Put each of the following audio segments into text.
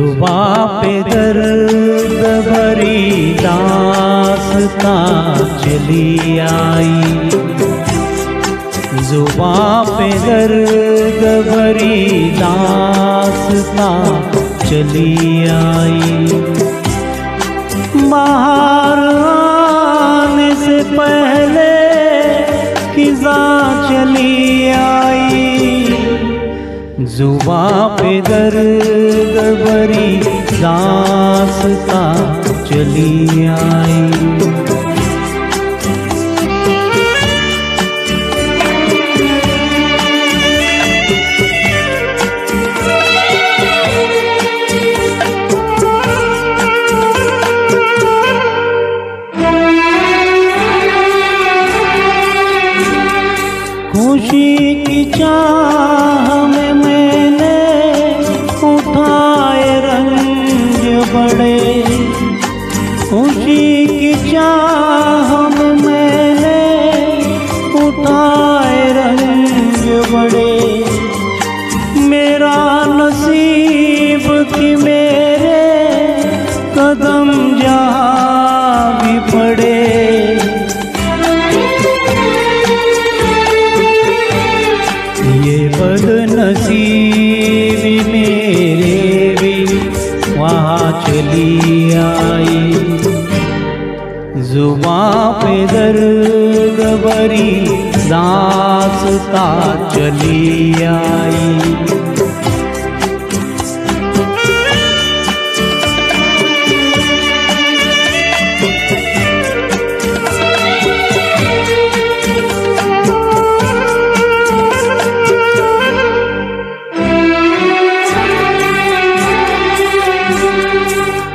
जुबां पे दर्द भरी दास्तां चली आई, जुबां पे दर्द भरी दास्तां चली आई। बाहर आने से पहले खिज़ां चली आई, जुबां पे दर्द भरी दास्तां चली आई। खुशी की चाह में मैंने उठाए रंग बड़े, खुशी की चाह में मैंने उठाए रंग बड़े। मेरा नसीब कि मेरे कदम जहाँ भी पड़े, बदनसीबी मेरे भी वहाँ चली आई, जुबां पे दर्द भरी दास्तां चली आई।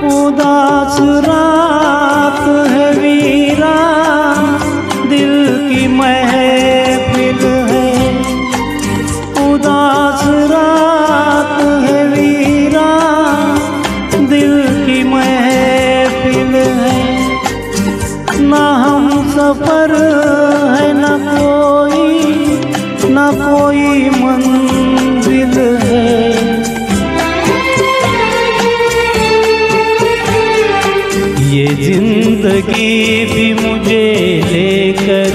उदास रात है वीरा, दिल की महफिल है, उदास रात है वीरा, दिल की महफिल है। ना हम सफर है न कोई मंजिल है। ये जिंदगी भी मुझे लेकर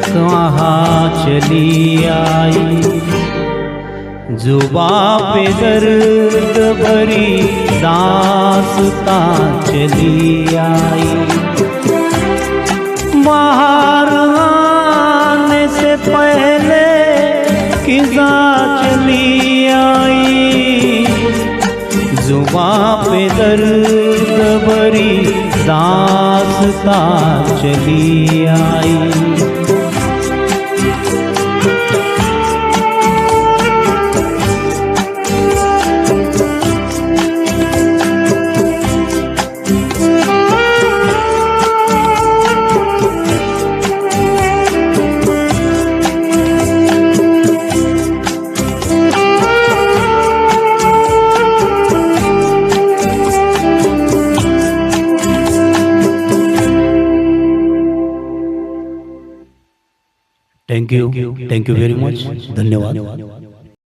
कहाँ चली आई, जुबां पे दर्द भरी दास्तां चली आई। बाहर आने से पहले खिज़ां चली आई, जुबां पे दर्द भरी दास्तां चली आई। थैंक यू वेरी मच, धन्यवाद।